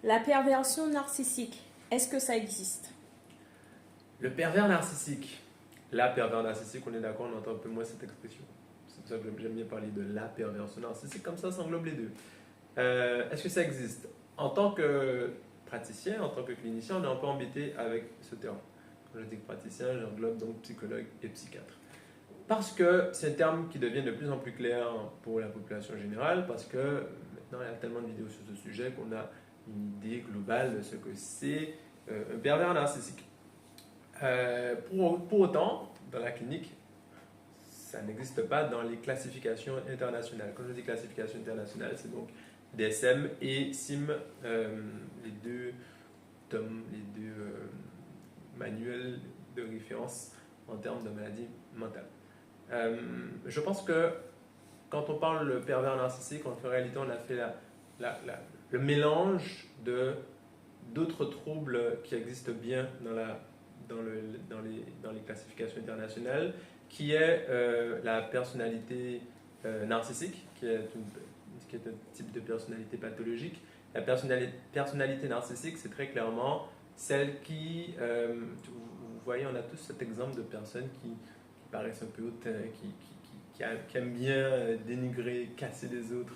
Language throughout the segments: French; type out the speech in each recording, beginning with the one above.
La perversion narcissique, est-ce que ça existe? Le pervers narcissique. La pervers narcissique, on est d'accord, on entend un peu moins cette expression. C'est pour ça que j'aime bien parler de la perversion narcissique, comme ça englobe les deux. Est-ce que ça existe? En tant que praticien, en tant que clinicien, on est un peu embêté avec ce terme. Quand je dis praticien, j'englobe donc psychologue et psychiatre. Parce que c'est un terme qui devient de plus en plus clair pour la population générale, parce que maintenant il y a tellement de vidéos sur ce sujet qu'on a une idée globale de ce que c'est un pervers narcissique. Pour autant, dans la clinique, ça n'existe pas dans les classifications internationales. Quand je dis classification internationale, c'est donc DSM et SIM, les deux tomes, les deux manuels de référence en termes de maladies mentales. Je pense que quand on parle de pervers narcissique, en réalité, on a fait le mélange d'autres troubles qui existent bien dans les classifications internationales, qui est la personnalité narcissique, qui est un type de personnalité pathologique. La personnalité narcissique, c'est très clairement celle qui, vous voyez, on a tous cet exemple de personnes qui paraissent un peu hautains, qui aiment bien dénigrer, casser les autres.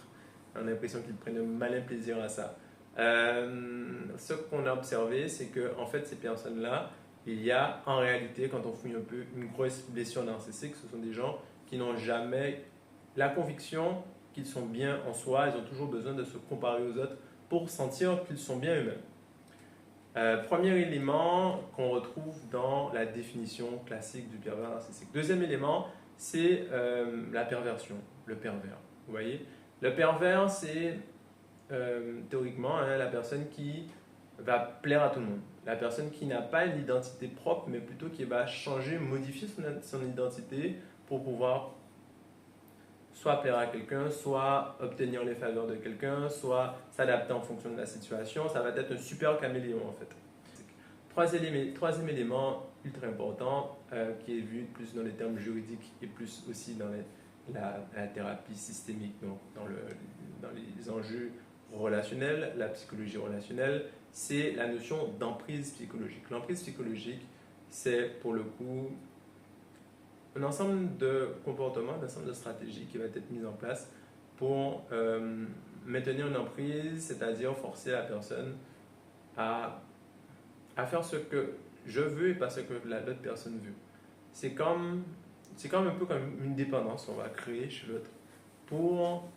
On a l'impression qu'ils prennent un malin plaisir à ça. Ce qu'on a observé, c'est que en fait, ces personnes-là, il y a en réalité, quand on fouille un peu, une grosse blessure narcissique. Ce sont des gens qui n'ont jamais la conviction qu'ils sont bien en soi. Ils ont toujours besoin de se comparer aux autres pour sentir qu'ils sont bien eux-mêmes. Premier élément qu'on retrouve dans la définition classique du pervers narcissique. Deuxième élément, c'est la perversion, le pervers. Vous voyez, le pervers, c'est théoriquement la personne qui va plaire à tout le monde. La personne qui n'a pas une identité propre, mais plutôt qui va changer, modifier son identité pour pouvoir soit plaire à quelqu'un, soit obtenir les faveurs de quelqu'un, soit s'adapter en fonction de la situation. Ça va être un super caméléon en fait. Troisième élément ultra important qui est vu plus dans les termes juridiques et plus aussi dans la thérapie systémique, donc dans les enjeux relationnels, la psychologie relationnelle, c'est la notion d'emprise psychologique. L'emprise psychologique, c'est pour le coup un ensemble de comportements, un ensemble de stratégies qui va être mis en place pour maintenir une emprise, c'est-à-dire forcer la personne à faire ce que je veux et pas ce que l'autre personne veut. C'est comme un peu comme une dépendance qu'on va créer chez l'autre pour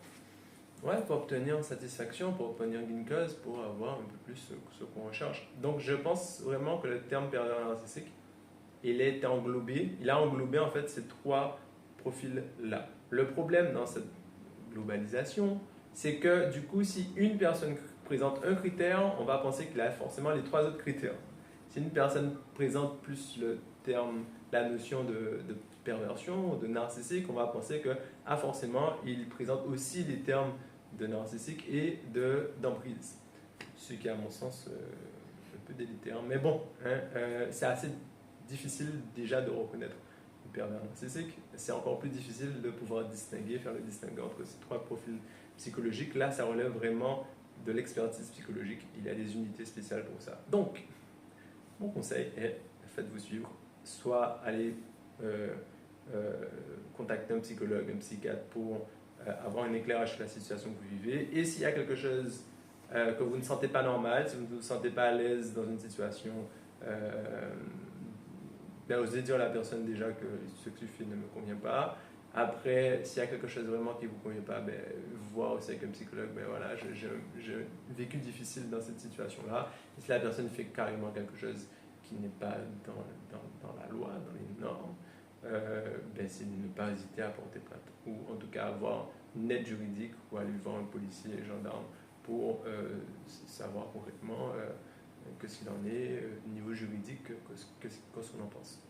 obtenir satisfaction, pour obtenir une cause, pour avoir un peu plus ce qu'on recherche. Donc je pense vraiment que le terme pervers narcissique, il a englobé en fait ces trois profils-là. Le problème dans cette globalisation, c'est que du coup, si une personne présente un critère, on va penser qu'il a forcément les trois autres critères. Si une personne présente plus la notion de perversion, de narcissique, on va penser que forcément, il présente aussi les termes de narcissique et d'emprise. Ce qui est à mon sens un peu délétère. Mais bon, c'est assez difficile déjà de reconnaître le pervers narcissique. C'est encore plus difficile de pouvoir faire le distinguo entre ces trois profils psychologiques. Là, ça relève vraiment de l'expertise psychologique. Il y a des unités spéciales pour ça. Donc, mon conseil est, faites-vous suivre. Soit allez contacter un psychologue, un psychiatre pour avoir un éclairage sur la situation que vous vivez. Et s'il y a quelque chose que vous ne sentez pas normal, si vous ne vous sentez pas à l'aise dans une situation, osez dire à la personne déjà que ce que tu fais ne me convient pas. Après, s'il y a quelque chose vraiment qui ne vous convient pas, voir aussi avec un psychologue, voilà, j'ai un vécu difficile dans cette situation-là. Et si la personne fait carrément quelque chose qui n'est pas dans la loi, dans les normes, c'est de ne pas hésiter à porter plainte. Ou en tout cas avoir une aide juridique ou aller voir un policier, un gendarme pour savoir concrètement qu'est-ce qu'il en est au niveau juridique, qu'est-ce qu'on en pense.